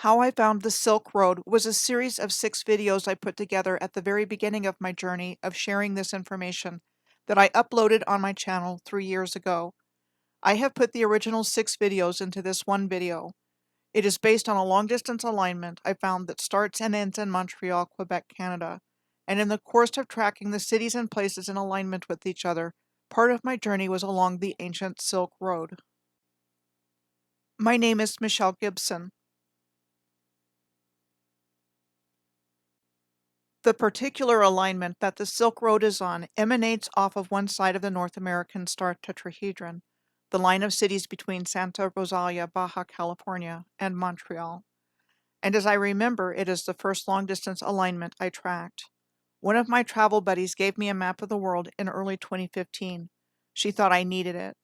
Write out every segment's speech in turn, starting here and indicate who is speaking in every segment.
Speaker 1: How I Found the Silk Road was a series of 6 videos I put together at the very beginning of my journey of sharing this information that I uploaded on my channel 3 years ago. I have put the original 6 videos into this one video. It is based on a long-distance alignment I found that starts and ends in Montreal, Quebec, Canada, and in the course of tracking the cities and places in alignment with each other, part of my journey was along the ancient Silk Road. My name is Michelle Gibson. The particular alignment that the Silk Road is on emanates off of one side of the North American Star Tetrahedron, the line of cities between Santa Rosalia, Baja California, and Montreal. And as I remember, it is the first long-distance alignment I tracked. One of my travel buddies gave me a map of the world in early 2015. She thought I needed it.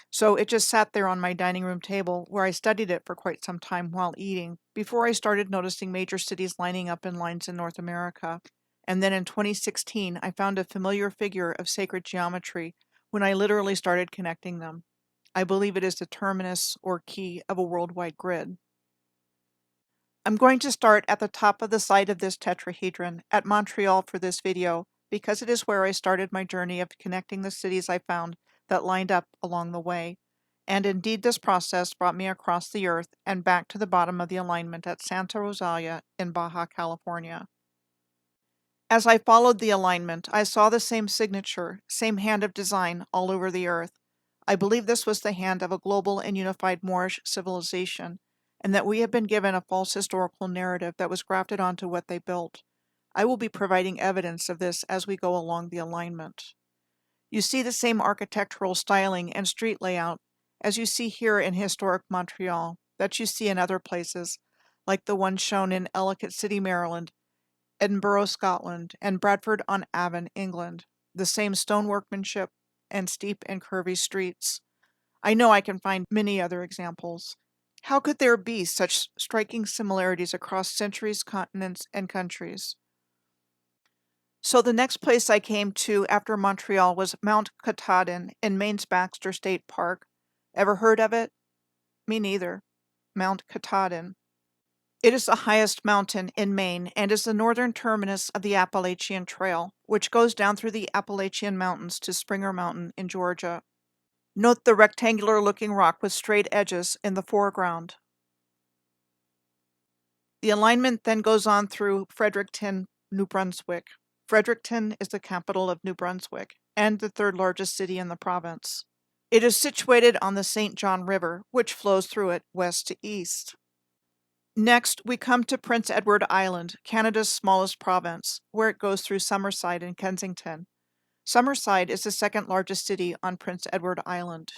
Speaker 1: So it just sat there on my dining room table, where I studied it for quite some time while eating, before I started noticing major cities lining up in lines in North America. And then in 2016, I found a familiar figure of sacred geometry when I literally started connecting them. I believe it is the terminus or key of a worldwide grid. I'm going to start at the top of the side of this tetrahedron, at Montreal, for this video, because it is where I started my journey of connecting the cities I found that lined up along the way. And indeed, this process brought me across the earth and back to the bottom of the alignment at Santa Rosalia in Baja California. As I followed the alignment, I saw the same signature, same hand of design all over the earth. I believe this was the hand of a global and unified Moorish civilization, and that we have been given a false historical narrative that was grafted onto what they built. I will be providing evidence of this as we go along the alignment. You see the same architectural styling and street layout as you see here in historic Montreal that you see in other places, like the one shown in Ellicott City, Maryland, Edinburgh, Scotland, and Bradford-on-Avon, England. The same stone workmanship and steep and curvy streets. I know I can find many other examples. How could there be such striking similarities across centuries, continents, and countries? So the next place I came to after Montreal was Mount Katahdin in Maine's Baxter State Park. Ever heard of it? Me neither. Mount Katahdin. It is the highest mountain in Maine and is the northern terminus of the Appalachian Trail, which goes down through the Appalachian Mountains to Springer Mountain in Georgia. Note the rectangular-looking rock with straight edges in the foreground. The alignment then goes on through Fredericton, New Brunswick. Fredericton is the capital of New Brunswick and the third largest city in the province. It is situated on the St. John River, which flows through it west to east. Next, we come to Prince Edward Island, Canada's smallest province, where it goes through Summerside and Kensington. Summerside is the second largest city on Prince Edward Island.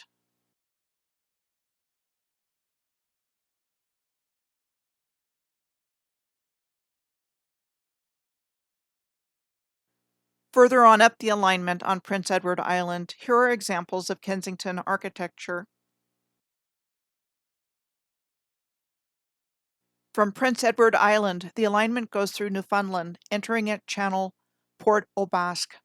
Speaker 1: Further on up the alignment on Prince Edward Island, here are examples of Kensington architecture. From Prince Edward Island, the alignment goes through Newfoundland, entering at Channel Port aux Basques.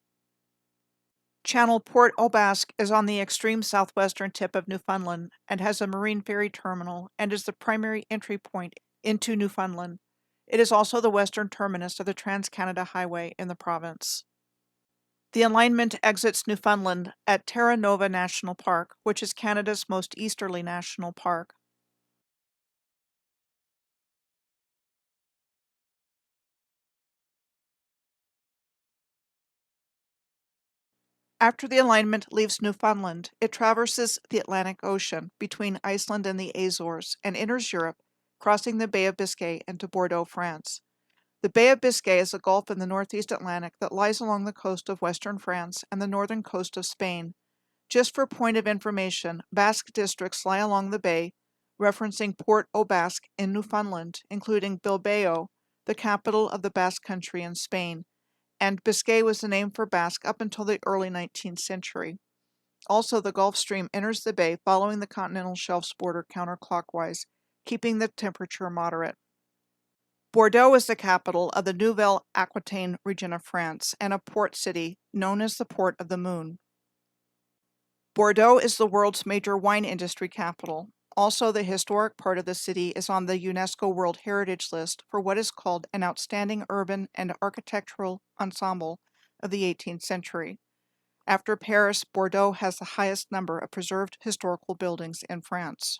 Speaker 1: Channel Port aux Basques is on the extreme southwestern tip of Newfoundland and has a marine ferry terminal and is the primary entry point into Newfoundland. It is also the western terminus of the Trans-Canada Highway in the province. The alignment exits Newfoundland at Terra Nova National Park, which is Canada's most easterly national park. After the alignment leaves Newfoundland, it traverses the Atlantic Ocean between Iceland and the Azores and enters Europe, crossing the Bay of Biscay into Bordeaux, France. The Bay of Biscay is a gulf in the northeast Atlantic that lies along the coast of western France and the northern coast of Spain. Just for point of information, Basque districts lie along the bay, referencing Port aux Basques in Newfoundland, including Bilbao, the capital of the Basque Country in Spain, and Biscay was the name for Basque up until the early 19th century. Also, the Gulf Stream enters the bay following the continental shelf's border counterclockwise, keeping the temperature moderate. Bordeaux is the capital of the Nouvelle Aquitaine region of France and a port city known as the Port of the Moon. Bordeaux is the world's major wine industry capital. Also, the historic part of the city is on the UNESCO World Heritage List for what is called an outstanding urban and architectural ensemble of the 18th century. After Paris, Bordeaux has the highest number of preserved historical buildings in France.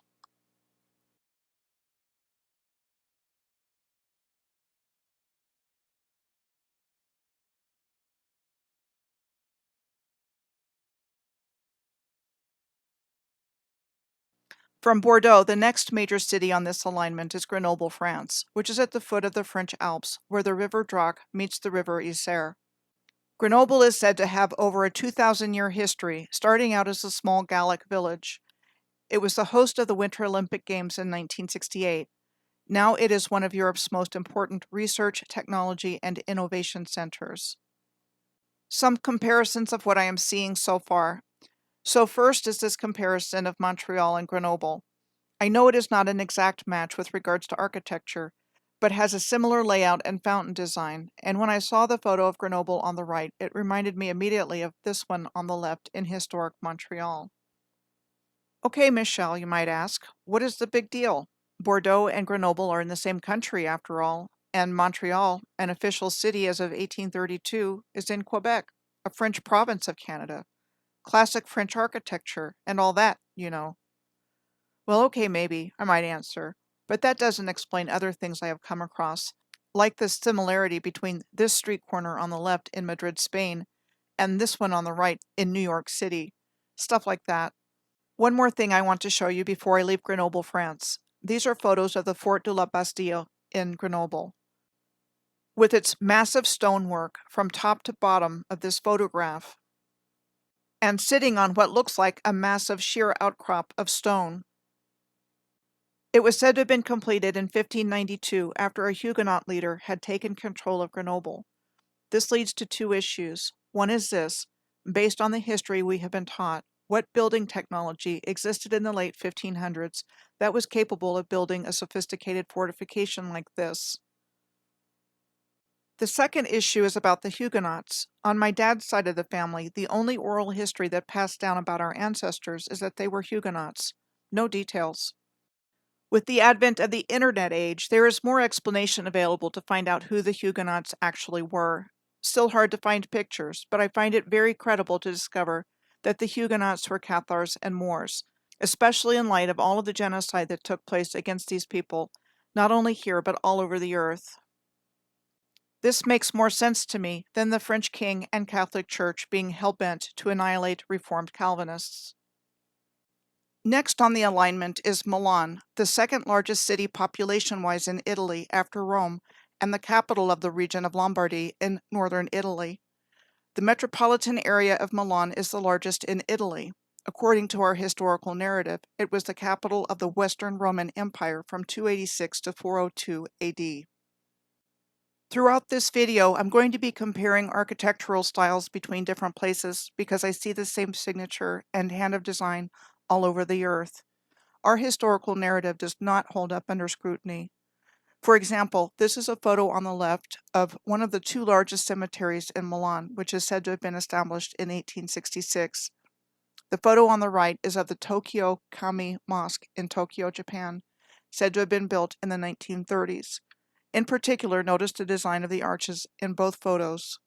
Speaker 1: From Bordeaux, the next major city on this alignment is Grenoble, France, which is at the foot of the French Alps, where the river Drac meets the river Isère. Grenoble is said to have over a 2,000-year history, starting out as a small Gallic village. It was the host of the Winter Olympic Games in 1968. Now it is one of Europe's most important research, technology, and innovation centers. Some comparisons of what I am seeing so far. So first is this comparison of Montreal and Grenoble. I know it is not an exact match with regards to architecture, but has a similar layout and fountain design, and when I saw the photo of Grenoble on the right, it reminded me immediately of this one on the left in historic Montreal. Okay, Michelle, you might ask, what is the big deal? Bordeaux and Grenoble are in the same country, after all, and Montreal, an official city as of 1832, is in Quebec, a French province of Canada. Classic French architecture, and all that, you know. Well, okay, maybe, I might answer, but that doesn't explain other things I have come across, like the similarity between this street corner on the left in Madrid, Spain, and this one on the right in New York City. Stuff like that. One more thing I want to show you before I leave Grenoble, France. These are photos of the Fort de la Bastille in Grenoble. With its massive stonework from top to bottom of this photograph, and sitting on what looks like a massive sheer outcrop of stone. It was said to have been completed in 1592 after a Huguenot leader had taken control of Grenoble. This leads to two issues. One is this: based on the history we have been taught, what building technology existed in the late 1500s that was capable of building a sophisticated fortification like this? The second issue is about the Huguenots. On my dad's side of the family, the only oral history that passed down about our ancestors is that they were Huguenots. No details. With the advent of the internet age, there is more explanation available to find out who the Huguenots actually were. Still hard to find pictures, but I find it very credible to discover that the Huguenots were Cathars and Moors, especially in light of all of the genocide that took place against these people, not only here but all over the earth. This makes more sense to me than the French king and Catholic Church being hell-bent to annihilate Reformed Calvinists. Next on the alignment is Milan, the second largest city population-wise in Italy after Rome, and the capital of the region of Lombardy in northern Italy. The metropolitan area of Milan is the largest in Italy. According to our historical narrative, it was the capital of the Western Roman Empire from 286 to 402 AD. Throughout this video, I'm going to be comparing architectural styles between different places because I see the same signature and hand of design all over the earth. Our historical narrative does not hold up under scrutiny. For example, this is a photo on the left of one of the two largest cemeteries in Milan, which is said to have been established in 1866. The photo on the right is of the Tokyo Kami Mosque in Tokyo, Japan, said to have been built in the 1930s. In particular, notice the design of the arches in both photos.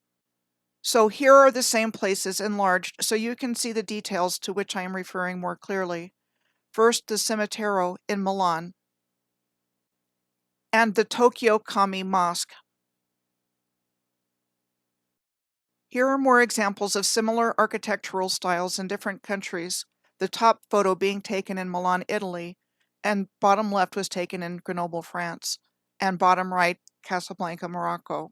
Speaker 1: So here are the same places enlarged so you can see the details to which I am referring more clearly. First, the Cimitero in Milan, and the Tokyo Kami Mosque. Here are more examples of similar architectural styles in different countries, the top photo being taken in Milan, Italy, and bottom left was taken in Grenoble, France, and bottom right, Casablanca, Morocco.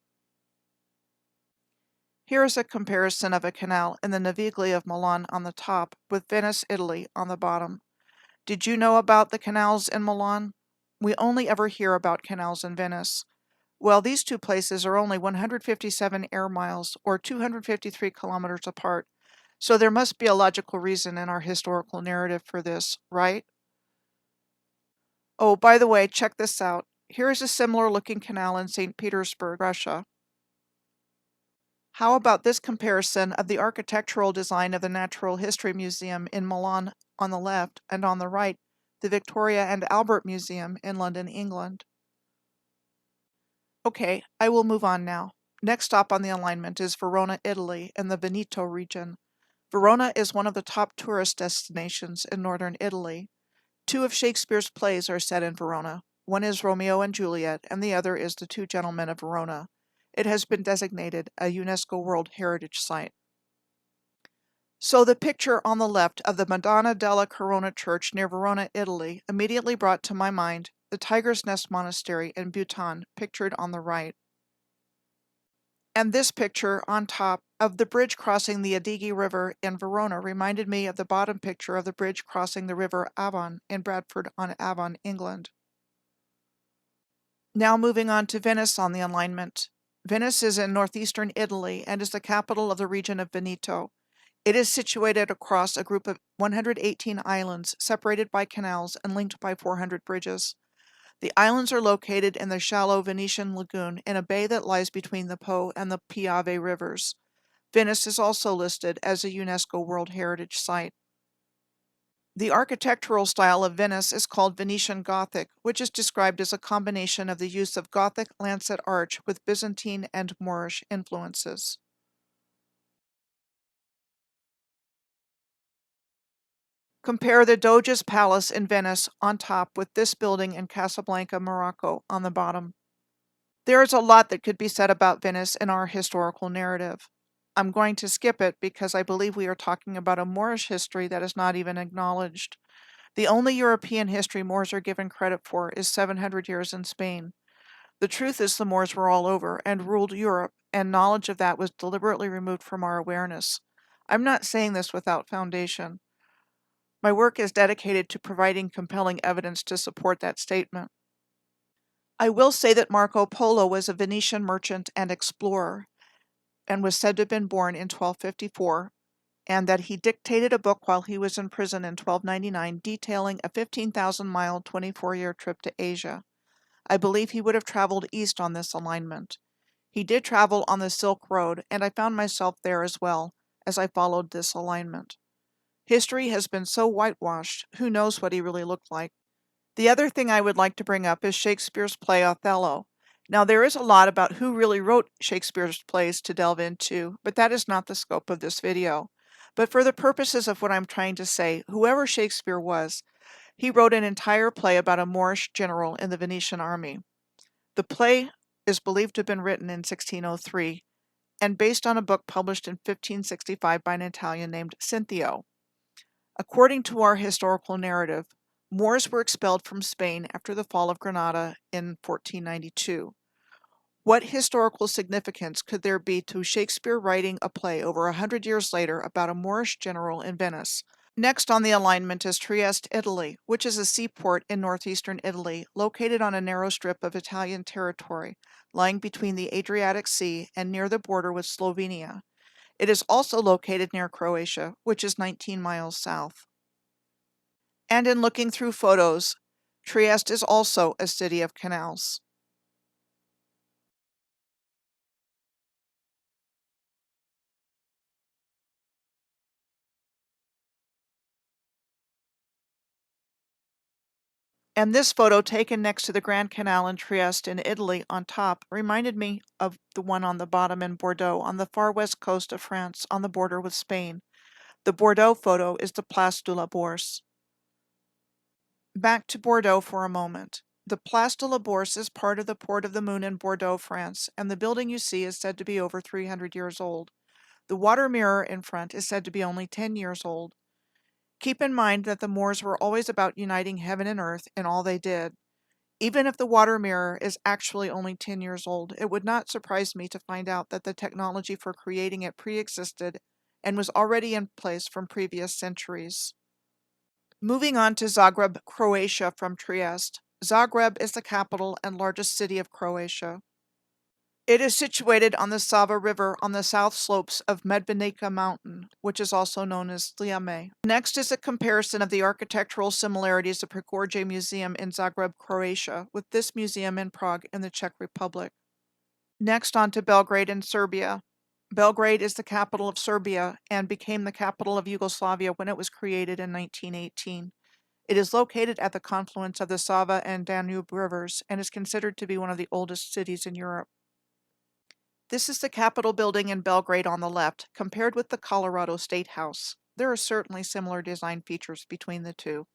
Speaker 1: Here is a comparison of a canal in the Navigli of Milan on the top with Venice, Italy on the bottom. Did you know about the canals in Milan? We only ever hear about canals in Venice. Well, these two places are only 157 air miles or 253 kilometers apart, so there must be a logical reason in our historical narrative for this, right? Oh, by the way, check this out. Here is a similar looking canal in St. Petersburg, Russia. How about this comparison of the architectural design of the Natural History Museum in Milan on the left and on the right, the Victoria and Albert Museum in London, England. Okay, I will move on now. Next stop on the alignment is Verona, Italy, in the Veneto region. Verona is one of the top tourist destinations in northern Italy. Two of Shakespeare's plays are set in Verona. One is Romeo and Juliet, and the other is The Two Gentlemen of Verona. It has been designated a UNESCO World Heritage Site. So the picture on the left of the Madonna della Corona Church near Verona, Italy, immediately brought to my mind the Tiger's Nest Monastery in Bhutan, pictured on the right. And this picture on top of the bridge crossing the Adige River in Verona reminded me of the bottom picture of the bridge crossing the River Avon in Bradford-on-Avon, England. Now moving on to Venice on the alignment. Venice is in northeastern Italy and is the capital of the region of Veneto. It is situated across a group of 118 islands separated by canals and linked by 400 bridges. The islands are located in the shallow Venetian lagoon in a bay that lies between the Po and the Piave rivers. Venice is also listed as a UNESCO World Heritage Site. The architectural style of Venice is called Venetian Gothic, which is described as a combination of the use of Gothic lancet arch with Byzantine and Moorish influences. Compare the Doge's Palace in Venice on top with this building in Casablanca, Morocco on the bottom. There is a lot that could be said about Venice in our historical narrative. I'm going to skip it because I believe we are talking about a Moorish history that is not even acknowledged. The only European history Moors are given credit for is 700 years in Spain. The truth is the Moors were all over and ruled Europe, and knowledge of that was deliberately removed from our awareness. I'm not saying this without foundation. My work is dedicated to providing compelling evidence to support that statement. I will say that Marco Polo was a Venetian merchant and explorer, and was said to have been born in 1254, and that he dictated a book while he was in prison in 1299 detailing a 15,000-mile, 24-year trip to Asia. I believe he would have traveled east on this alignment. He did travel on the Silk Road, and I found myself there as well, as I followed this alignment. History has been so whitewashed, who knows what he really looked like. The other thing I would like to bring up is Shakespeare's play Othello. Now, there is a lot about who really wrote Shakespeare's plays to delve into, but that is not the scope of this video. But for the purposes of what I'm trying to say, whoever Shakespeare was, he wrote an entire play about a Moorish general in the Venetian army. The play is believed to have been written in 1603 and based on a book published in 1565 by an Italian named Cinthio. According to our historical narrative, Moors were expelled from Spain after the fall of Granada in 1492. What historical significance could there be to Shakespeare writing a play over 100 years later about a Moorish general in Venice? Next on the alignment is Trieste, Italy, which is a seaport in northeastern Italy, located on a narrow strip of Italian territory, lying between the Adriatic Sea and near the border with Slovenia. It is also located near Croatia, which is 19 miles south. And in looking through photos, Trieste is also a city of canals. And this photo taken next to the Grand Canal in Trieste in Italy on top reminded me of the one on the bottom in Bordeaux on the far west coast of France on the border with Spain. The Bordeaux photo is the Place de la Bourse. Back to Bordeaux for a moment. The Place de la Bourse is part of the Port of the Moon in Bordeaux, France, and the building you see is said to be over 300 years old. The water mirror in front is said to be only 10 years old. Keep in mind that the Moors were always about uniting heaven and earth in all they did. Even if the water mirror is actually only 10 years old, it would not surprise me to find out that the technology for creating it pre-existed and was already in place from previous centuries. Moving on to Zagreb, Croatia from Trieste. Zagreb is the capital and largest city of Croatia. It is situated on the Sava River on the south slopes of Medvednica Mountain, which is also known as Sljeme. Next is a comparison of the architectural similarities of Prigorje Museum in Zagreb, Croatia, with this museum in Prague in the Czech Republic. Next on to Belgrade in Serbia. Belgrade is the capital of Serbia and became the capital of Yugoslavia when it was created in 1918. It is located at the confluence of the Sava and Danube rivers and is considered to be one of the oldest cities in Europe. This is the Capitol building in Belgrade on the left, compared with the Colorado State House. There are certainly similar design features between the two.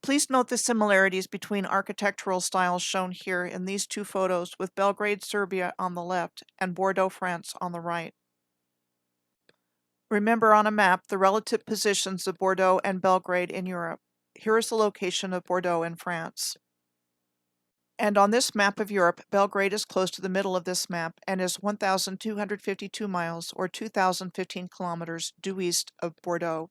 Speaker 1: Please note the similarities between architectural styles shown here in these two photos, with Belgrade, Serbia on the left and Bordeaux, France on the right. Remember on a map the relative positions of Bordeaux and Belgrade in Europe. Here is the location of Bordeaux in France. And on this map of Europe, Belgrade is close to the middle of this map and is 1,252 miles or 2,015 kilometers due east of Bordeaux.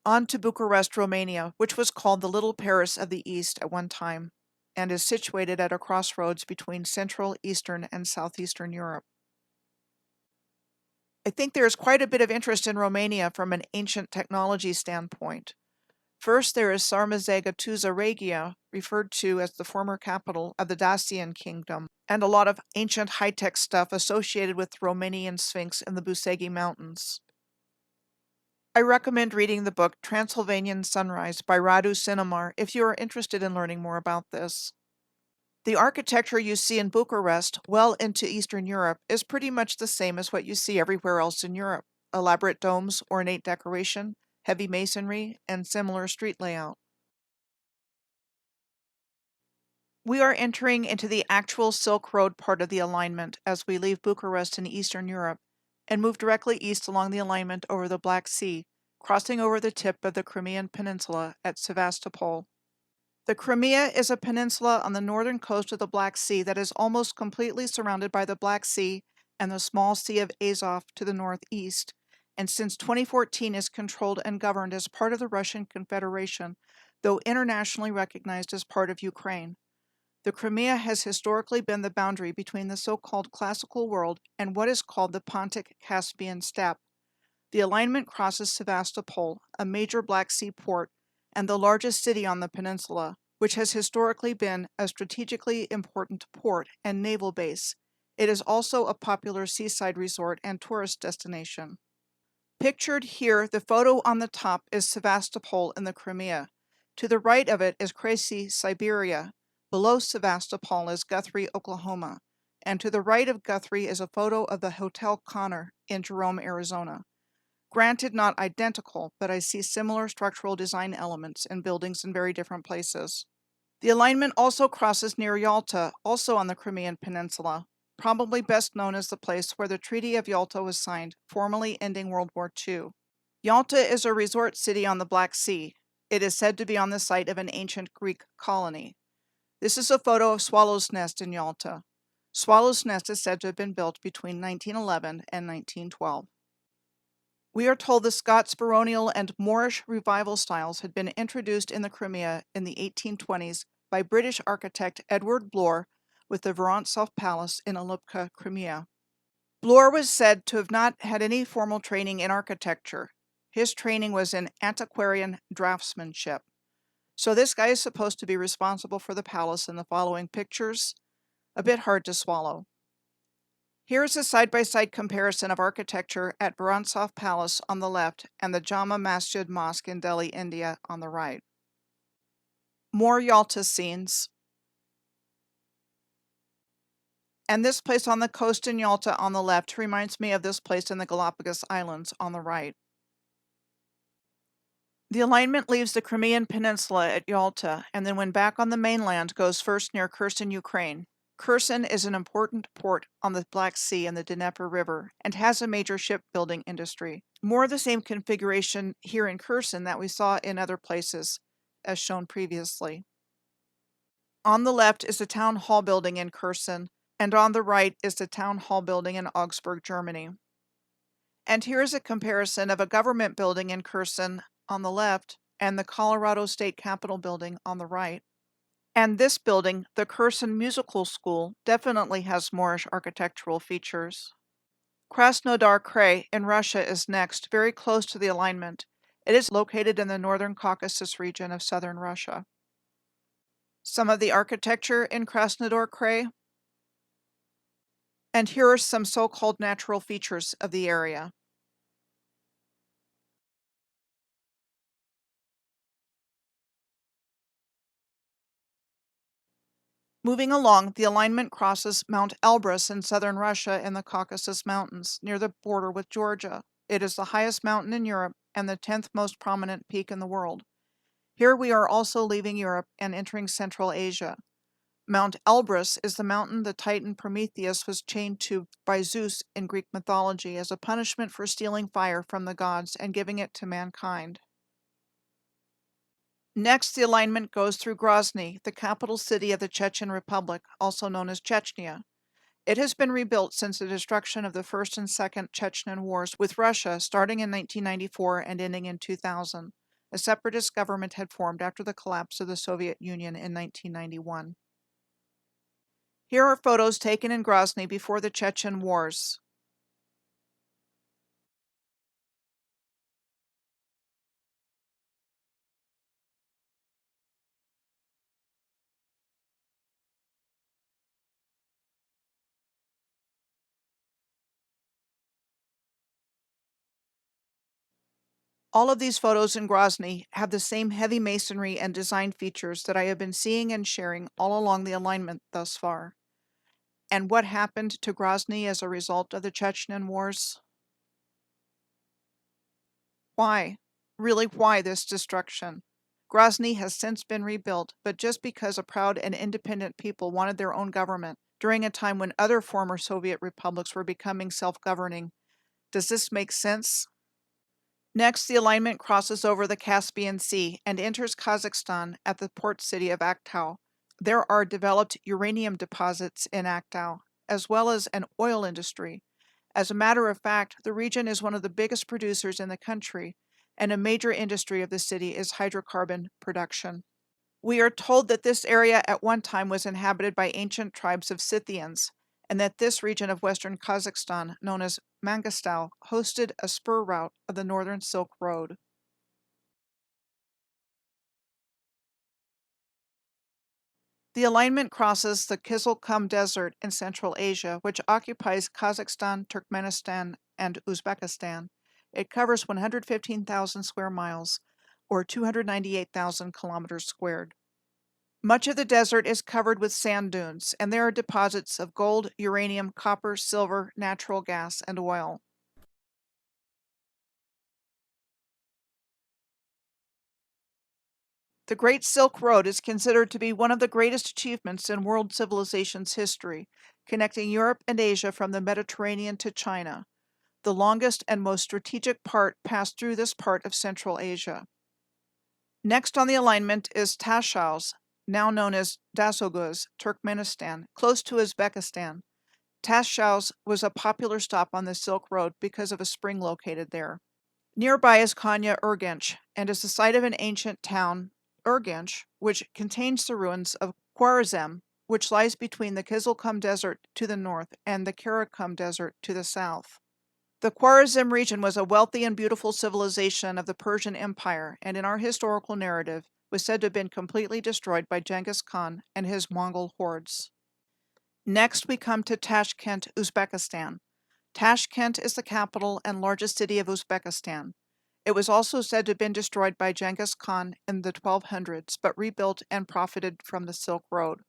Speaker 1: On to Bucharest, Romania, which was called the Little Paris of the East at one time, and is situated at a crossroads between Central, Eastern, and Southeastern Europe. I think there is quite a bit of interest in Romania from an ancient technology standpoint. First, there is Sarmazega Regia, referred to as the former capital of the Dacian kingdom, and a lot of ancient high-tech stuff associated with the Romanian Sphinx in the Busegi Mountains. I recommend reading the book Transylvanian Sunrise by Radu Sinamar if you are interested in learning more about this. The architecture you see in Bucharest, well into Eastern Europe, is pretty much the same as what you see everywhere else in Europe. Elaborate domes, ornate decoration, heavy masonry, and similar street layout. We are entering into the actual Silk Road part of the alignment as we leave Bucharest in Eastern Europe and move directly east along the alignment over the Black Sea, crossing over the tip of the Crimean Peninsula at Sevastopol. The Crimea is a peninsula on the northern coast of the Black Sea that is almost completely surrounded by the Black Sea and the small Sea of Azov to the northeast, and since 2014 is controlled and governed as part of the Russian Confederation, though internationally recognized as part of Ukraine. The Crimea has historically been the boundary between the so-called classical world and what is called the Pontic-Caspian steppe. The alignment crosses Sevastopol, a major Black Sea port, and the largest city on the peninsula, which has historically been a strategically important port and naval base. It is also a popular seaside resort and tourist destination. Pictured here, the photo on the top is Sevastopol in the Crimea. To the right of it is Kresy, Siberia. Below Sevastopol is Guthrie, Oklahoma. And to the right of Guthrie is a photo of the Hotel Connor in Jerome, Arizona. Granted, not identical, but I see similar structural design elements in buildings in very different places. The alignment also crosses near Yalta, also on the Crimean Peninsula, probably best known as the place where the Treaty of Yalta was signed, formally ending World War II. Yalta is a resort city on the Black Sea. It is said to be on the site of an ancient Greek colony. This is a photo of Swallow's Nest in Yalta. Swallow's Nest is said to have been built between 1911 and 1912. We are told the Scots baronial and Moorish revival styles had been introduced in the Crimea in the 1820s by British architect Edward Bloor with the Vorontsov Palace in Alupka, Crimea. Bloor was said to have not had any formal training in architecture. His training was in antiquarian draftsmanship. So this guy is supposed to be responsible for the palace in the following pictures. A bit hard to swallow. Here is a side-by-side comparison of architecture at Vorontsov Palace on the left and the Jama Masjid Mosque in Delhi, India on the right. More Yalta scenes. And this place on the coast in Yalta on the left reminds me of this place in the Galapagos Islands on the right. The alignment leaves the Crimean Peninsula at Yalta, and then when back on the mainland goes first near Kherson, Ukraine. Kherson is an important port on the Black Sea and the Dnieper River, and has a major shipbuilding industry. More of the same configuration here in Kherson that we saw in other places, as shown previously. On the left is the town hall building in Kherson, and on the right is the town hall building in Augsburg, Germany. And here is a comparison of a government building in Kherson on the left and the Colorado State Capitol building on the right. And this building, the Kherson Musical School, definitely has Moorish architectural features. Krasnodar Krai in Russia is next, very close to the alignment. It is located in the northern Caucasus region of southern Russia. Some of the architecture in Krasnodar Krai. And here are some so-called natural features of the area. Moving along, the alignment crosses Mount Elbrus in southern Russia in the Caucasus Mountains, near the border with Georgia. It is the highest mountain in Europe and the 10th most prominent peak in the world. Here we are also leaving Europe and entering Central Asia. Mount Elbrus is the mountain the Titan Prometheus was chained to by Zeus in Greek mythology as a punishment for stealing fire from the gods and giving it to mankind. Next, the alignment goes through Grozny, the capital city of the Chechen Republic, also known as Chechnya. It has been rebuilt since the destruction of the First and Second Chechen Wars with Russia starting in 1994 and ending in 2000. A separatist government had formed after the collapse of the Soviet Union in 1991. Here are photos taken in Grozny before the Chechen Wars. All of these photos in Grozny have the same heavy masonry and design features that I have been seeing and sharing all along the alignment thus far. And what happened to Grozny as a result of the Chechen Wars? Why? Really, why this destruction? Grozny has since been rebuilt, but just because a proud and independent people wanted their own government during a time when other former Soviet republics were becoming self-governing. Does this make sense? Next, the alignment crosses over the Caspian Sea and enters Kazakhstan at the port city of Aktau. There are developed uranium deposits in Aktau, as well as an oil industry. As a matter of fact, the region is one of the biggest producers in the country, and a major industry of the city is hydrocarbon production. We are told that this area at one time was inhabited by ancient tribes of Scythians, and that this region of western Kazakhstan, known as Mangostal, hosted a spur route of the Northern Silk Road. The alignment crosses the Kizilkum Desert in Central Asia, which occupies Kazakhstan, Turkmenistan, and Uzbekistan. It covers 115,000 square miles, or 298,000 kilometers squared. Much of the desert is covered with sand dunes, and there are deposits of gold, uranium, copper, silver, natural gas, and oil. The Great Silk Road is considered to be one of the greatest achievements in world civilization's history, connecting Europe and Asia from the Mediterranean to China. The longest and most strategic part passed through this part of Central Asia. Next on the alignment is Tashkent, now known as Dasoguz, Turkmenistan, close to Uzbekistan. Tashkent was a popular stop on the Silk Road because of a spring located there. Nearby is Konya Urgench, and is the site of an ancient town, Urgench, which contains the ruins of Khwarezm, which lies between the Kizilkum Desert to the north and the Karakum Desert to the south. The Khwarezm region was a wealthy and beautiful civilization of the Persian Empire, and in our historical narrative was said to have been completely destroyed by Genghis Khan and his Mongol hordes. Next, we come to Tashkent, Uzbekistan. Tashkent is the capital and largest city of Uzbekistan. It was also said to have been destroyed by Genghis Khan in the 1200s, but rebuilt and profited from the Silk Road.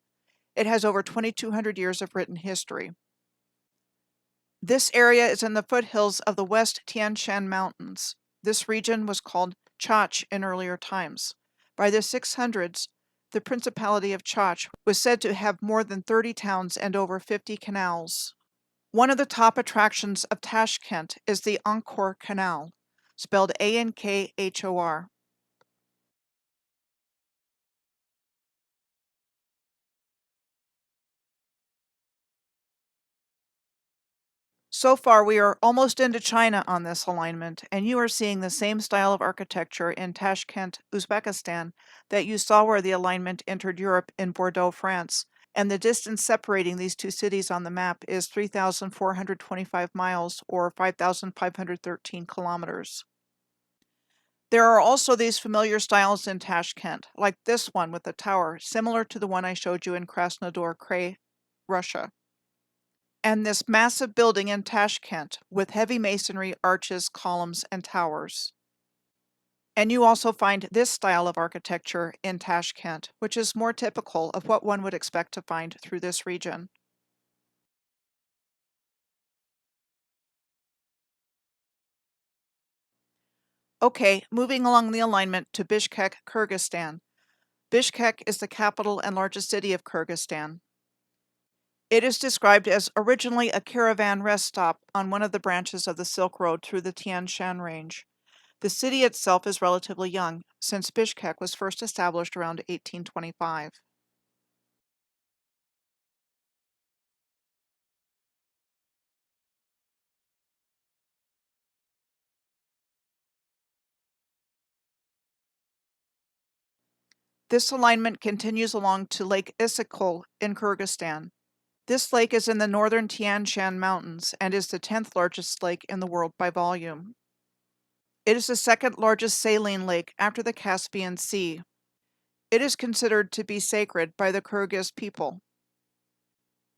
Speaker 1: It has over 2,200 years of written history. This area is in the foothills of the West Tian Shan Mountains. This region was called Chach in earlier times. By the 600s, the Principality of Chach was said to have more than 30 towns and over 50 canals. One of the top attractions of Tashkent is the Encore Canal, spelled Ankhor. So far, we are almost into China on this alignment, and you are seeing the same style of architecture in Tashkent, Uzbekistan, that you saw where the alignment entered Europe in Bordeaux, France, and the distance separating these two cities on the map is 3,425 miles, or 5,513 kilometers. There are also these familiar styles in Tashkent, like this one with a tower, similar to the one I showed you in Krasnodar Krai, Russia. And this massive building in Tashkent with heavy masonry, arches, columns, and towers. And you also find this style of architecture in Tashkent, which is more typical of what one would expect to find through this region. Okay, moving along the alignment to Bishkek, Kyrgyzstan. Bishkek is the capital and largest city of Kyrgyzstan. It is described as originally a caravan rest stop on one of the branches of the Silk Road through the Tian Shan Range. The city itself is relatively young, since Bishkek was first established around 1825. This alignment continues along to Lake Issyk-Kul in Kyrgyzstan. This lake is in the northern Tian Shan Mountains and is the 10th largest lake in the world by volume. It is the second largest saline lake after the Caspian Sea. It is considered to be sacred by the Kyrgyz people.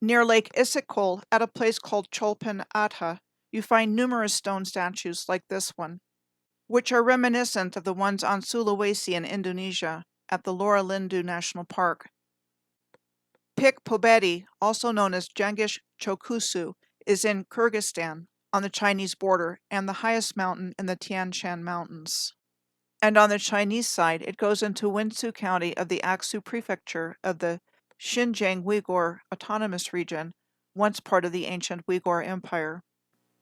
Speaker 1: Near Lake Issyk-Kul, at a place called Cholpan Ata, you find numerous stone statues like this one, which are reminiscent of the ones on Sulawesi in Indonesia at the Lora Lindu National Park. Pik Pobedi, also known as Jengish Chokusu, is in Kyrgyzstan on the Chinese border and the highest mountain in the Tian Shan Mountains. And on the Chinese side, it goes into Winsu County of the Aksu Prefecture of the Xinjiang Uyghur Autonomous Region, once part of the ancient Uyghur Empire.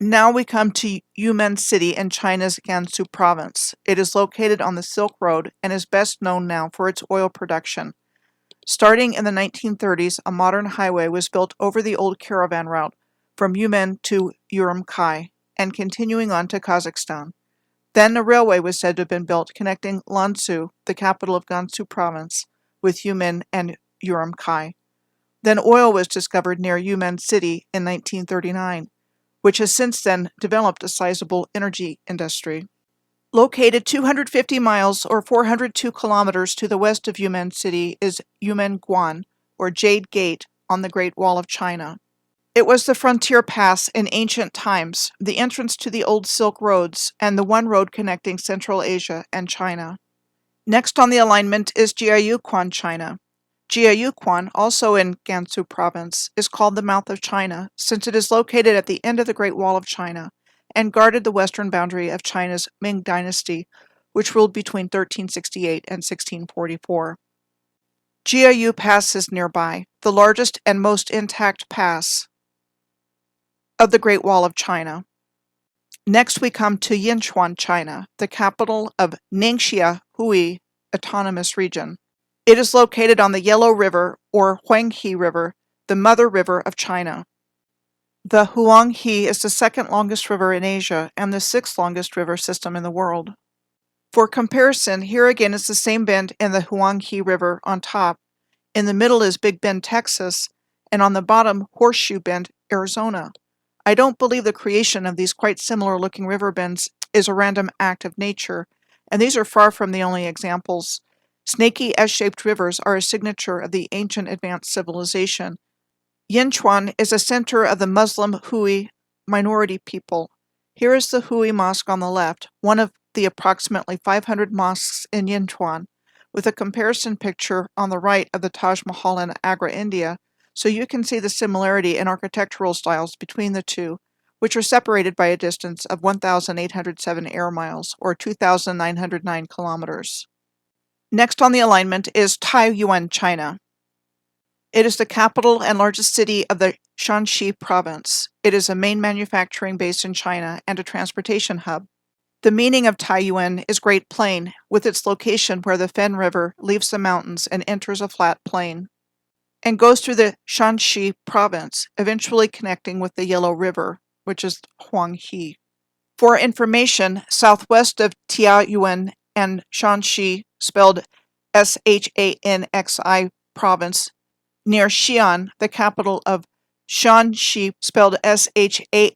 Speaker 1: Now we come to Yumen City in China's Gansu Province. It is located on the Silk Road and is best known now for its oil production. Starting in the 1930s, a modern highway was built over the old caravan route from Yumen to Urumqi and continuing on to Kazakhstan. Then a railway was said to have been built connecting Lanzhou, the capital of Gansu Province, with Yumen and Urumqi. Then oil was discovered near Yumen City in 1939, which has since then developed a sizable energy industry. Located 250 miles or 402 kilometers to the west of Yumen City is Yumenguan, or Jade Gate, on the Great Wall of China. It was the frontier pass in ancient times, the entrance to the old Silk Roads, and the one road connecting Central Asia and China. Next on the alignment is Giu Kwan China. Giu Kwan, also in Gansu Province, is called the Mouth of China, since it is located at the end of the Great Wall of China, and guarded the western boundary of China's Ming Dynasty, which ruled between 1368 and 1644. Jiayu Pass is nearby, the largest and most intact pass of the Great Wall of China. Next we come to Yinchuan China, the capital of Ningxia Hui Autonomous Region. It is located on the Yellow River, or Huanghe River, the mother river of China. The Huanghe is the second longest river in Asia and the sixth longest river system in the world. For comparison, here again is the same bend in the Huanghe River on top. In the middle is Big Bend, Texas, and on the bottom, Horseshoe Bend, Arizona. I don't believe the creation of these quite similar looking river bends is a random act of nature, and these are far from the only examples. Snaky S-shaped rivers are a signature of the ancient advanced civilization. Yinchuan is a center of the Muslim Hui minority people. Here is the Hui Mosque on the left, one of the approximately 500 mosques in Yinchuan, with a comparison picture on the right of the Taj Mahal in Agra, India, so you can see the similarity in architectural styles between the two, which are separated by a distance of 1,807 air miles, or 2,909 kilometers. Next on the alignment is Taiyuan, China. It is the capital and largest city of the Shanxi province. It is a main manufacturing base in China and a transportation hub. The meaning of Taiyuan is Great Plain, with its location where the Fen River leaves the mountains and enters a flat plain, and goes through the Shanxi province, eventually connecting with the Yellow River, which is Huanghe. For information, southwest of Taiyuan and Shanxi, spelled Shanxi province, near Xi'an, the capital of Shanxi, spelled Shaanxi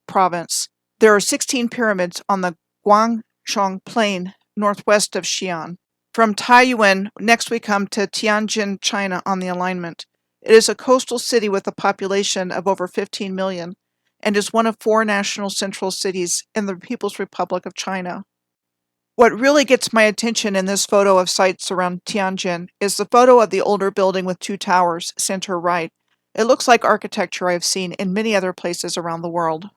Speaker 1: province. There are 16 pyramids on the Guangshang Plain northwest of Xi'an. From Taiyuan, next we come to Tianjin, China on the alignment. It is a coastal city with a population of over 15 million and is one of 4 national central cities in the People's Republic of China. What really gets my attention in this photo of sites around Tianjin is the photo of the older building with two towers, center right. It looks like architecture I've seen in many other places around the world.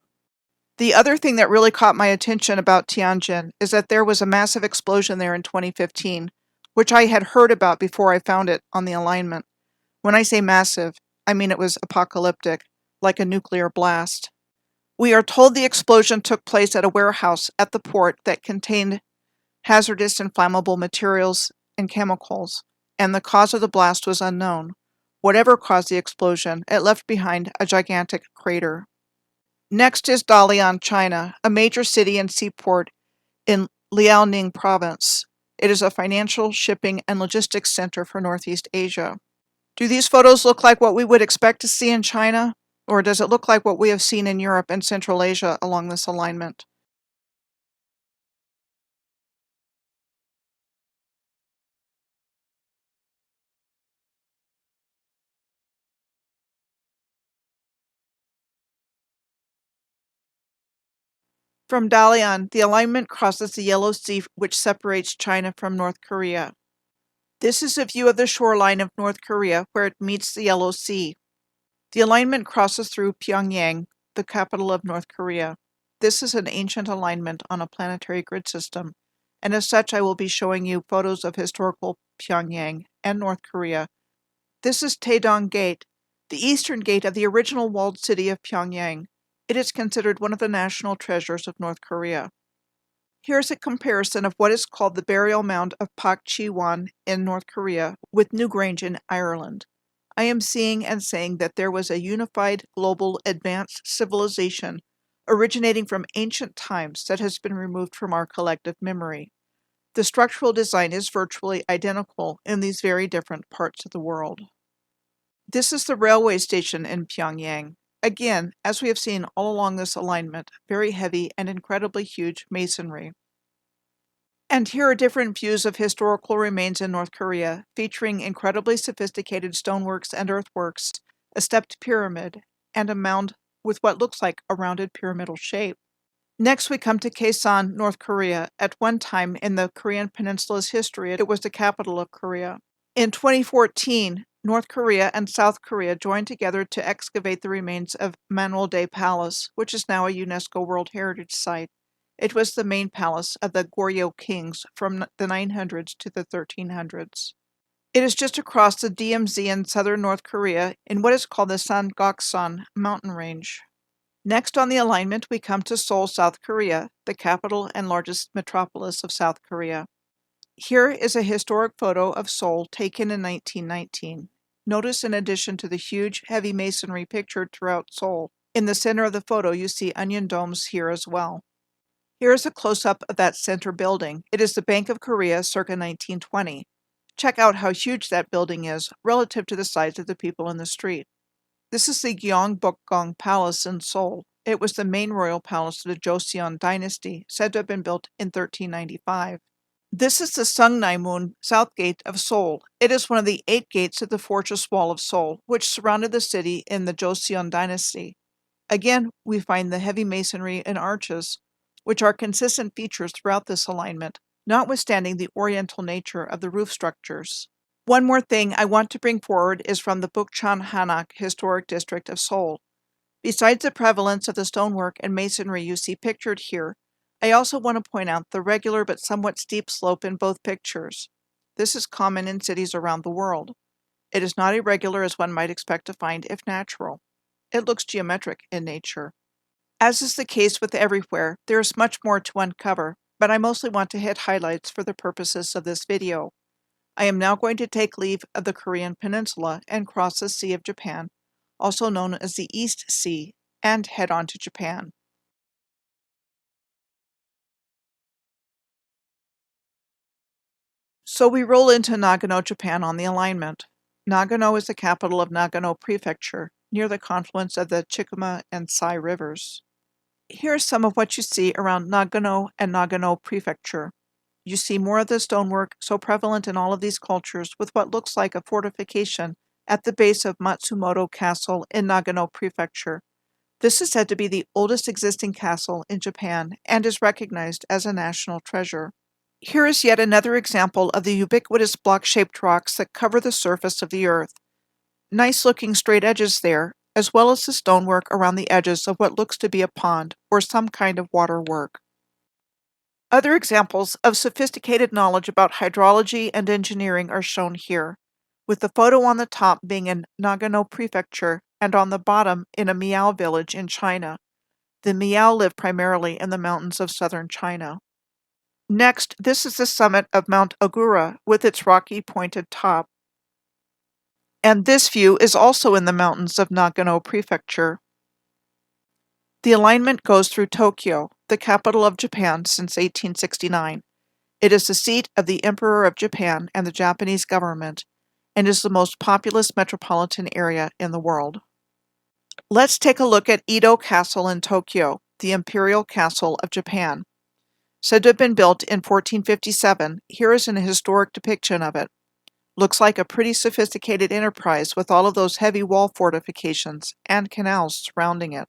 Speaker 1: The other thing that really caught my attention about Tianjin is that there was a massive explosion there in 2015, which I had heard about before I found it on the alignment. When I say massive, I mean it was apocalyptic, like a nuclear blast. We are told the explosion took place at a warehouse at the port that contained hazardous and flammable materials and chemicals, and the cause of the blast was unknown. Whatever caused the explosion, it left behind a gigantic crater. Next is Dalian, China, a major city and seaport in Liaoning province. It is a financial, shipping, and logistics center for Northeast Asia. Do these photos look like what we would expect to see in China? Or does it look like what we have seen in Europe and Central Asia along this alignment? From Dalian, the alignment crosses the Yellow Sea, which separates China from North Korea. This is a view of the shoreline of North Korea where it meets the Yellow Sea. The alignment crosses through Pyongyang, the capital of North Korea. This is an ancient alignment on a planetary grid system, and as such I will be showing you photos of historical Pyongyang and North Korea. This is Taedong Gate, the eastern gate of the original walled city of Pyongyang. It is considered one of the national treasures of North Korea. Here's a comparison of what is called the burial mound of Pak Chi-wan in North Korea with Newgrange in Ireland. I am seeing and saying that there was a unified, global, advanced civilization originating from ancient times that has been removed from our collective memory. The structural design is virtually identical in these very different parts of the world. This is the railway station in Pyongyang. Again, as we have seen all along this alignment, very heavy and incredibly huge masonry. And here are different views of historical remains in North Korea, featuring incredibly sophisticated stoneworks and earthworks, a stepped pyramid, and a mound with what looks like a rounded pyramidal shape. Next, we come to Kaesong, North Korea. At one time in the Korean Peninsula's history, it was the capital of Korea. In 2014, North Korea and South Korea joined together to excavate the remains of Manwoldae Palace, which is now a UNESCO World Heritage Site. It was the main palace of the Goryeo kings from the 900s to the 1300s. It is just across the DMZ in southern North Korea in what is called the Sangaksan mountain range. Next on the alignment, we come to Seoul, South Korea, the capital and largest metropolis of South Korea. Here is a historic photo of Seoul taken in 1919. Notice in addition to the huge, heavy masonry pictured throughout Seoul, in the center of the photo you see onion domes here as well. Here is a close-up of that center building. It is the Bank of Korea circa 1920. Check out how huge that building is relative to the size of the people in the street. This is the Gyeongbokgung Palace in Seoul. It was the main royal palace of the Joseon dynasty, said to have been built in 1395. This is the Sungnai-mun South Gate of Seoul. It is one of the 8 gates of the fortress wall of Seoul, which surrounded the city in the Joseon dynasty. Again, we find the heavy masonry and arches, which are consistent features throughout this alignment, notwithstanding the oriental nature of the roof structures. One more thing I want to bring forward is from the Bukchon-Hanok Historic District of Seoul. Besides the prevalence of the stonework and masonry you see pictured here, I also want to point out the regular but somewhat steep slope in both pictures. This is common in cities around the world. It is not irregular as one might expect to find if natural. It looks geometric in nature. As is the case with everywhere, there is much more to uncover, but I mostly want to hit highlights for the purposes of this video. I am now going to take leave of the Korean Peninsula and cross the Sea of Japan, also known as the East Sea, and head on to Japan. So we roll into Nagano, Japan on the alignment. Nagano is the capital of Nagano Prefecture, near the confluence of the Chikuma and Sai rivers. Here's some of what you see around Nagano and Nagano Prefecture. You see more of the stonework so prevalent in all of these cultures with what looks like a fortification at the base of Matsumoto Castle in Nagano Prefecture. This is said to be the oldest existing castle in Japan and is recognized as a national treasure. Here is yet another example of the ubiquitous block-shaped rocks that cover the surface of the Earth. Nice-looking straight edges there, as well as the stonework around the edges of what looks to be a pond or some kind of waterwork. Other examples of sophisticated knowledge about hydrology and engineering are shown here, with the photo on the top being in Nagano Prefecture and on the bottom in a Miao village in China. The Miao live primarily in the mountains of southern China. Next, this is the summit of Mount Ogura with its rocky pointed top. And this view is also in the mountains of Nagano Prefecture. The alignment goes through Tokyo, the capital of Japan since 1869. It is the seat of the Emperor of Japan and the Japanese government, and is the most populous metropolitan area in the world. Let's take a look at Edo Castle in Tokyo, the imperial castle of Japan. Said to have been built in 1457, here is an historic depiction of it. Looks like a pretty sophisticated enterprise with all of those heavy wall fortifications and canals surrounding it.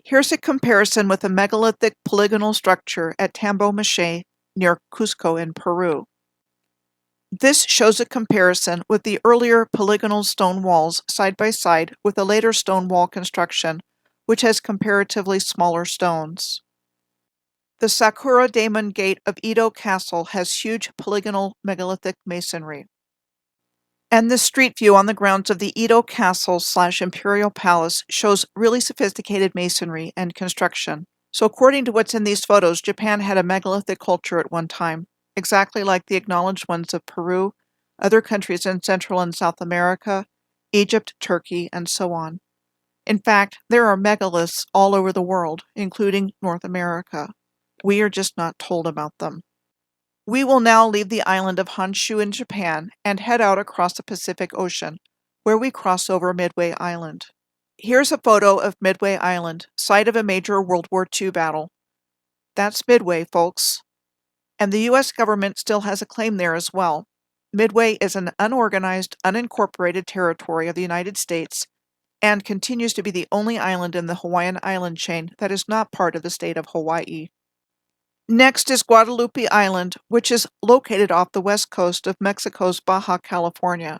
Speaker 1: Here's a comparison with a megalithic polygonal structure at Tambo Maché near Cusco in Peru. This shows a comparison with the earlier polygonal stone walls side by side with the later stone wall construction, which has comparatively smaller stones. The Sakura Daemon Gate of Edo Castle has huge polygonal megalithic masonry. And this street view on the grounds of the Edo Castle/Imperial Palace shows really sophisticated masonry and construction. So according to what's in these photos, Japan had a megalithic culture at one time, exactly like the acknowledged ones of Peru, other countries in Central and South America, Egypt, Turkey, and so on. In fact, there are megaliths all over the world, including North America. We are just not told about them. We will now leave the island of Honshu in Japan and head out across the Pacific Ocean, where we cross over Midway Island. Here's a photo of Midway Island, site of a major World War II battle. That's Midway, folks. And the U.S. government still has a claim there as well. Midway is an unorganized, unincorporated territory of the United States and continues to be the only island in the Hawaiian island chain that is not part of the state of Hawaii. Next is Guadalupe Island, which is located off the west coast of Mexico's Baja California.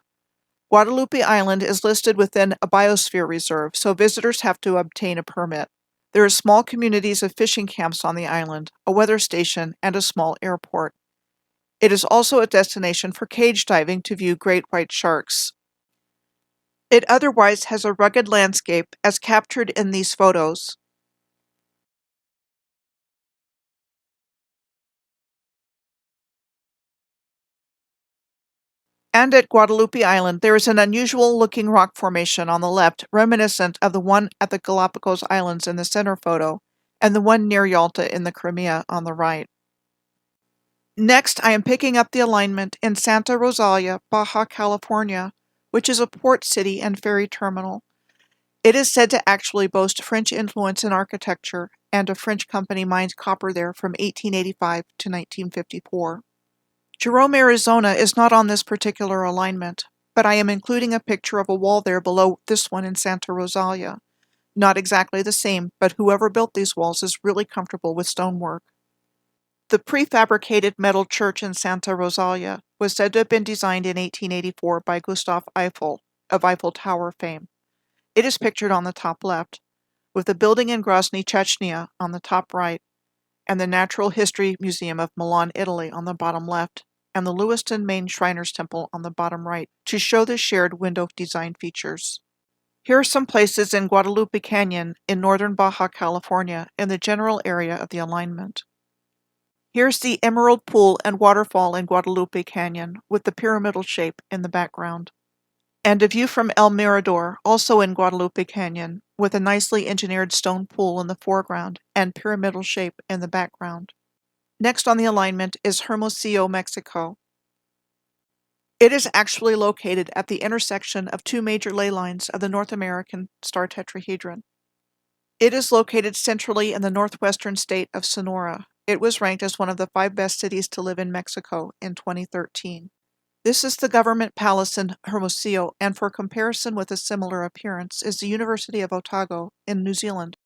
Speaker 1: Guadalupe Island is listed within a biosphere reserve, so visitors have to obtain a permit. There are small communities of fishing camps on the island, a weather station, and a small airport. It is also a destination for cage diving to view great white sharks. It otherwise has a rugged landscape as captured in these photos. And at Guadalupe Island, there is an unusual-looking rock formation on the left, reminiscent of the one at the Galapagos Islands in the center photo, and the one near Yalta in the Crimea on the right. Next, I am picking up the alignment in Santa Rosalia, Baja California, which is a port city and ferry terminal. It is said to actually boast French influence in architecture, and a French company mined copper there from 1885 to 1954. Jerome, Arizona is not on this particular alignment, but I am including a picture of a wall there below this one in Santa Rosalia. Not exactly the same, but whoever built these walls is really comfortable with stonework. The prefabricated metal church in Santa Rosalia was said to have been designed in 1884 by Gustav Eiffel, of Eiffel Tower fame. It is pictured on the top left, with the building in Grozny, Chechnya on the top right, and the Natural History Museum of Milan, Italy on the bottom left, and the Lewiston Main Shriners Temple on the bottom right to show the shared window design features. Here are some places in Guadalupe Canyon in northern Baja California in the general area of the alignment. Here's the Emerald Pool and Waterfall in Guadalupe Canyon with the pyramidal shape in the background. And a view from El Mirador, also in Guadalupe Canyon, with a nicely engineered stone pool in the foreground and pyramidal shape in the background. Next on the alignment is Hermosillo, Mexico. It is actually located at the intersection of two major ley lines of the North American Star Tetrahedron. It is located centrally in the northwestern state of Sonora. It was ranked as one of the 5 best cities to live in Mexico in 2013. This is the government palace in Hermosillo, and for comparison with a similar appearance is the University of Otago in New Zealand.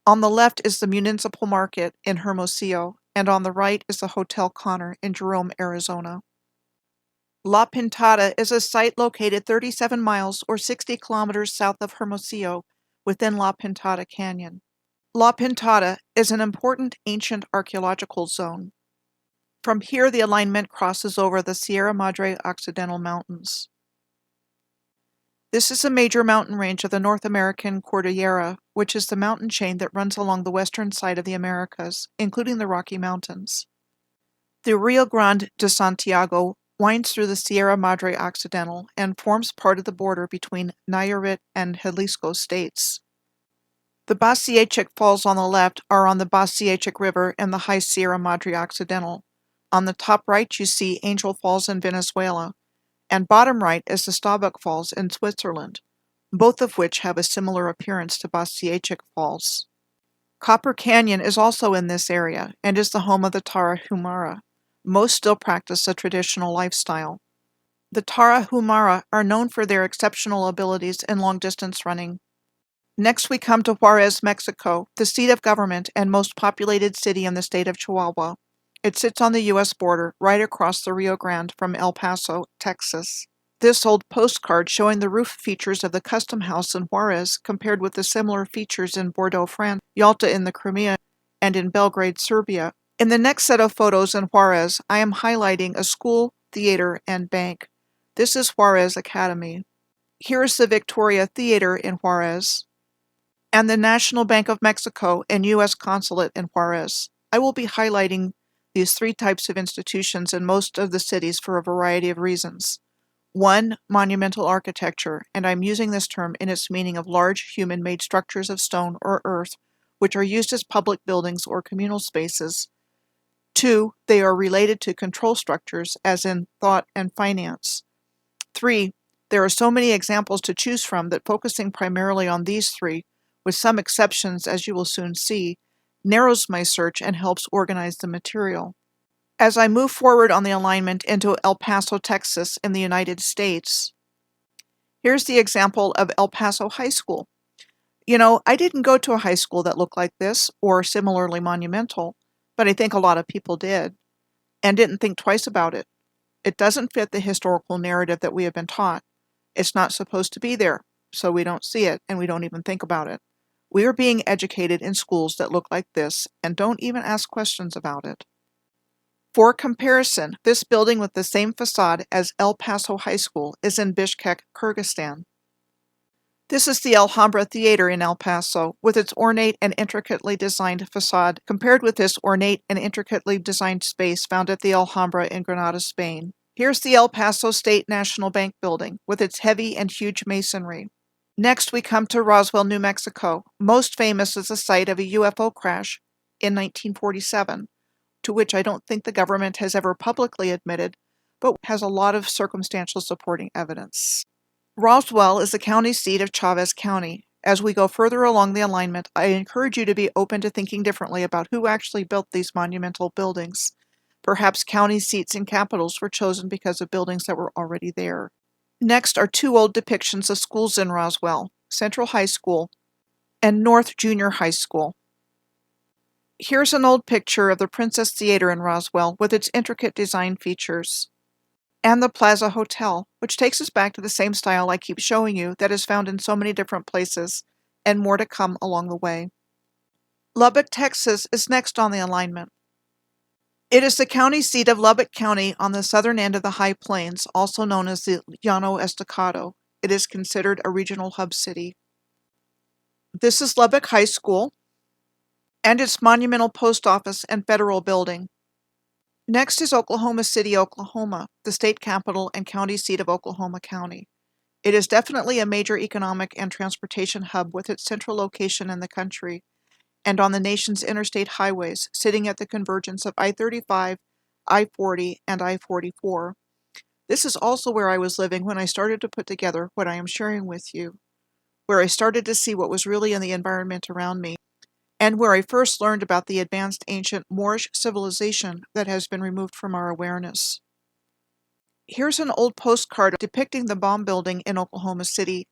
Speaker 1: On the left is the municipal market in Hermosillo, and on the right is the Hotel Connor in Jerome, Arizona. La Pintada is a site located 37 miles or 60 kilometers south of Hermosillo within La Pintada Canyon. La Pintada is an important ancient archaeological zone. From here, the alignment crosses over the Sierra Madre Occidental Mountains. This is a major mountain range of the North American Cordillera, which is the mountain chain that runs along the western side of the Americas, including the Rocky Mountains. The Rio Grande de Santiago winds through the Sierra Madre Occidental and forms part of the border between Nayarit and Jalisco states. The Bastille Falls on the left are on the Bastille River and the High Sierra Madre Occidental. On the top right you see Angel Falls in Venezuela, and bottom right is the Staubbach Falls in Switzerland, both of which have a similar appearance to Bastille Falls. Copper Canyon is also in this area and is the home of the Tarahumara. Most still practice a traditional lifestyle. The Tarahumara are known for their exceptional abilities in long-distance running. Next we come to Juarez, Mexico, the seat of government and most populated city in the state of Chihuahua. It sits on the U.S. border, right across the Rio Grande from El Paso, Texas. This old postcard showing the roof features of the Custom House in Juarez compared with the similar features in Bordeaux, France, Yalta in the Crimea, and in Belgrade, Serbia. In the next set of photos in Juarez, I am highlighting a school, theater, and bank. This is Juarez Academy. Here is the Victoria Theater in Juarez, and the National Bank of Mexico and U.S. Consulate in Juarez. I will be highlighting these three types of institutions in most of the cities for a variety of reasons. 1. Monumental architecture, and I'm using this term in its meaning of large human-made structures of stone or earth, which are used as public buildings or communal spaces. 2. They are related to control structures, as in thought and finance. 3. There are so many examples to choose from that focusing primarily on these three, with some exceptions as you will soon see, narrows my search and helps organize the material. As I move forward on the alignment into El Paso, Texas in the United States, here's the example of El Paso High School. You know, I didn't go to a high school that looked like this or similarly monumental, but I think a lot of people did, and didn't think twice about it. It doesn't fit the historical narrative that we have been taught. It's not supposed to be there, so we don't see it and we don't even think about it. We are being educated in schools that look like this and don't even ask questions about it. For comparison, this building with the same facade as El Paso High School is in Bishkek, Kyrgyzstan. This is the Alhambra Theater in El Paso, with its ornate and intricately designed facade, compared with this ornate and intricately designed space found at the Alhambra in Granada, Spain. Here's the El Paso State National Bank building, with its heavy and huge masonry. Next, we come to Roswell, New Mexico, most famous as the site of a UFO crash in 1947, to which I don't think the government has ever publicly admitted, but has a lot of circumstantial supporting evidence. Roswell is the county seat of Chavez County. As we go further along the alignment, I encourage you to be open to thinking differently about who actually built these monumental buildings. Perhaps county seats and capitals were chosen because of buildings that were already there. Next are two old depictions of schools in Roswell, Central High School and North Junior High School. Here's an old picture of the Princess Theater in Roswell with its intricate design features, and the Plaza Hotel, which takes us back to the same style I keep showing you that is found in so many different places, and more to come along the way. Lubbock, Texas is next on the alignment. It is the county seat of Lubbock County on the southern end of the High Plains, also known as the Llano Estacado. It is considered a regional hub city. This is Lubbock High School and its monumental post office and federal building. Next is Oklahoma City, Oklahoma, the state capital and county seat of Oklahoma County. It is definitely a major economic and transportation hub with its central location in the country and on the nation's interstate highways, sitting at the convergence of I-35, I-40, and I-44. This is also where I was living when I started to put together what I am sharing with you, where I started to see what was really in the environment around me, and where I first learned about the advanced ancient Moorish civilization that has been removed from our awareness. Here's an old postcard depicting the bomb building in Oklahoma City.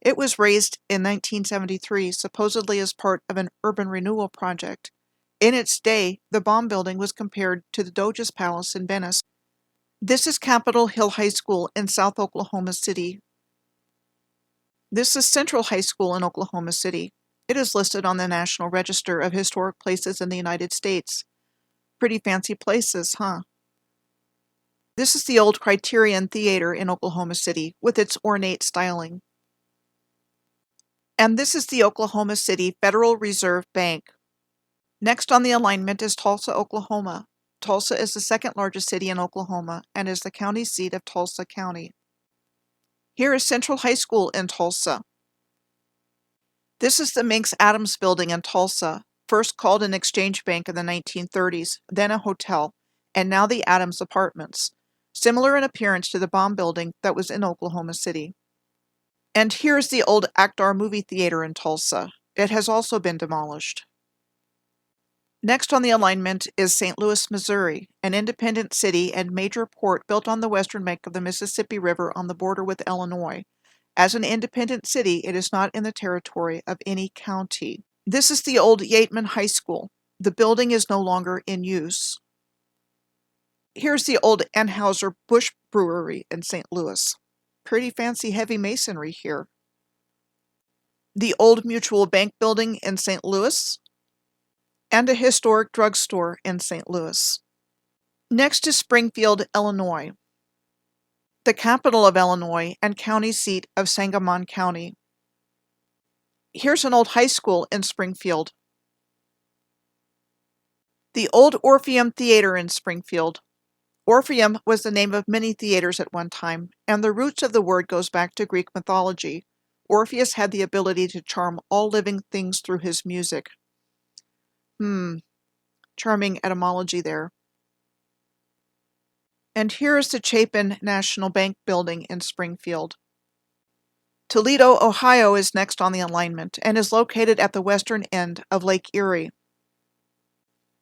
Speaker 1: It was raised in 1973, supposedly as part of an urban renewal project, In its day, the bomb building was compared to the Doge's Palace in Venice. This is Capitol Hill High School in South Oklahoma City. This is Central High School in Oklahoma City. It is listed on the National Register of Historic Places in the United States. Pretty fancy places, huh? This is the old Criterion Theater in Oklahoma City with its ornate styling. And this is the Oklahoma City Federal Reserve Bank. Next on the alignment is Tulsa, Oklahoma. Tulsa is the second largest city in Oklahoma and is the county seat of Tulsa County. Here is Central High School in Tulsa. This is the Minx Adams Building in Tulsa, first called an exchange bank in the 1930s, then a hotel, and now the Adams Apartments, similar in appearance to the bomb building that was in Oklahoma City. And here's the old Actar movie theater in Tulsa. It has also been demolished. Next on the alignment is St. Louis, Missouri, an independent city and major port built on the western bank of the Mississippi River on the border with Illinois. As an independent city, it is not in the territory of any county. This is the old Yateman High School. The building is no longer in use. Here's the old Anheuser-Busch Brewery in St. Louis. Pretty fancy heavy masonry here. The old Mutual Bank building in St. Louis, and a historic drugstore in St. Louis. Next is Springfield, Illinois, the capital of Illinois and county seat of Sangamon County. Here's an old high school in Springfield. The old Orpheum Theater in Springfield. Orpheum was the name of many theaters at one time, and the roots of the word goes back to Greek mythology. Orpheus had the ability to charm all living things through his music. Charming etymology there. And here is the Chapin National Bank building in Springfield. Toledo, Ohio is next on the alignment and is located at the western end of Lake Erie.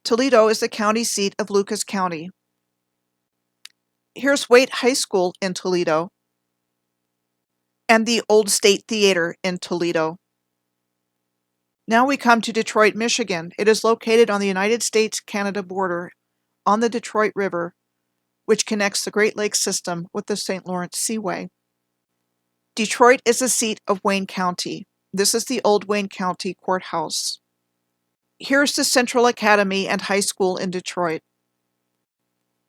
Speaker 1: Toledo is the county seat of Lucas County. Here's Waite High School in Toledo and the Old State Theater in Toledo. Now we come to Detroit, Michigan. It is located on the United States-Canada border on the Detroit River, which connects the Great Lakes system with the St. Lawrence Seaway. Detroit is the seat of Wayne County. This is the old Wayne County Courthouse. Here's the Central Academy and High School in Detroit,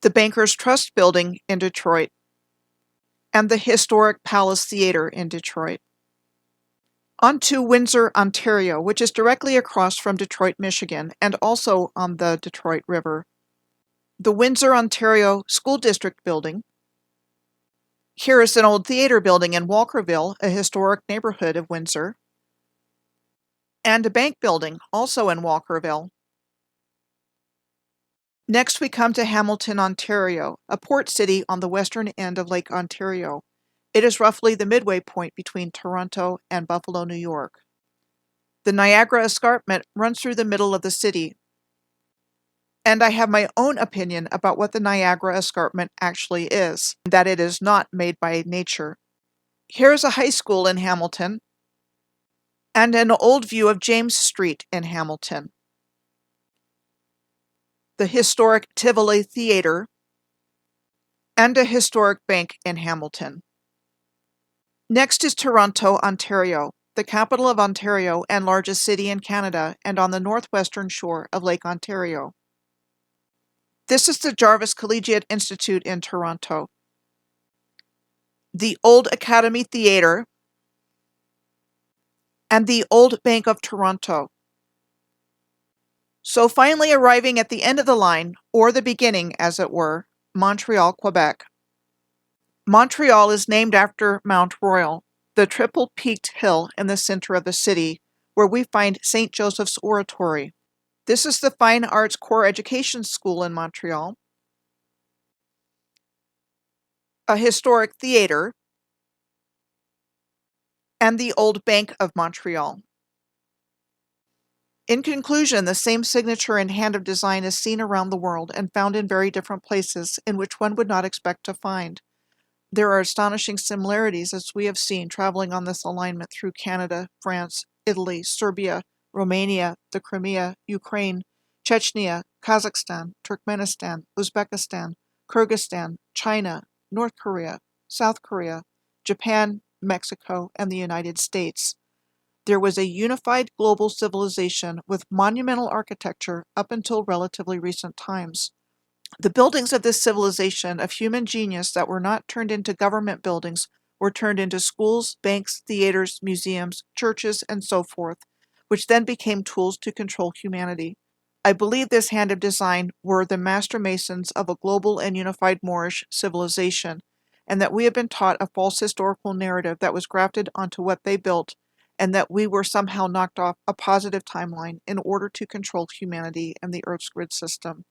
Speaker 1: the Bankers Trust Building in Detroit, and the historic Palace Theater in Detroit. On to Windsor, Ontario, which is directly across from Detroit, Michigan, and also on the Detroit River. The Windsor, Ontario School District Building. Here is an old theater building in Walkerville, a historic neighborhood of Windsor, and a bank building, also in Walkerville. Next we come to Hamilton, Ontario, a port city on the western end of Lake Ontario. It is roughly the midway point between Toronto and Buffalo, New York. The Niagara Escarpment runs through the middle of the city, and I have my own opinion about what the Niagara Escarpment actually is, that it is not made by nature. Here is a high school in Hamilton, and an old view of James Street in Hamilton. The historic Tivoli Theater, and a historic bank in Hamilton. Next is Toronto, Ontario, the capital of Ontario and largest city in Canada and on the northwestern shore of Lake Ontario. This is the Jarvis Collegiate Institute in Toronto, the Old Academy Theatre, and the Old Bank of Toronto. So finally arriving at the end of the line, or the beginning as it were, Montreal, Quebec. Montreal is named after Mount Royal, the triple-peaked hill in the center of the city, where we find St. Joseph's Oratory. This is the Fine Arts Core Education School in Montreal, a historic theater, and the Old Bank of Montreal. In conclusion, the same signature and hand of design is seen around the world and found in very different places in which one would not expect to find. There are astonishing similarities, as we have seen traveling on this alignment through Canada, France, Italy, Serbia, Romania, the Crimea, Ukraine, Chechnya, Kazakhstan, Turkmenistan, Uzbekistan, Kyrgyzstan, China, North Korea, South Korea, Japan, Mexico, and the United States. There was a unified global civilization with monumental architecture up until relatively recent times. The buildings of this civilization of human genius that were not turned into government buildings were turned into schools, banks, theaters, museums, churches, and so forth, which then became tools to control humanity. I believe this hand of design were the master masons of a global and unified Moorish civilization, and that we have been taught a false historical narrative that was grafted onto what they built, and that we were somehow knocked off a positive timeline in order to control humanity and the Earth's grid system.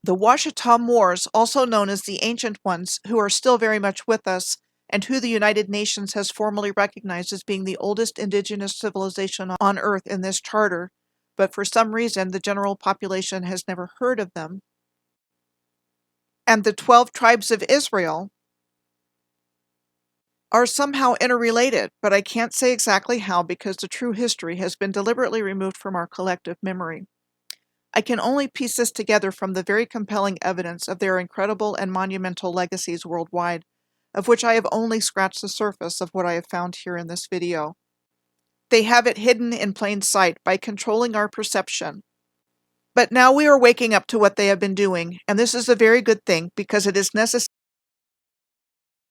Speaker 1: The Washitam Wars, also known as the Ancient Ones, who are still very much with us, and who the United Nations has formally recognized as being the oldest indigenous civilization on Earth in this charter, but for some reason the general population has never heard of them, and the 12 tribes of Israel, are somehow interrelated, but I can't say exactly how because the true history has been deliberately removed from our collective memory. I can only piece this together from the very compelling evidence of their incredible and monumental legacies worldwide, of which I have only scratched the surface of what I have found here in this video. They have it hidden in plain sight by controlling our perception. But now we are waking up to what they have been doing, and this is a very good thing because it is necessary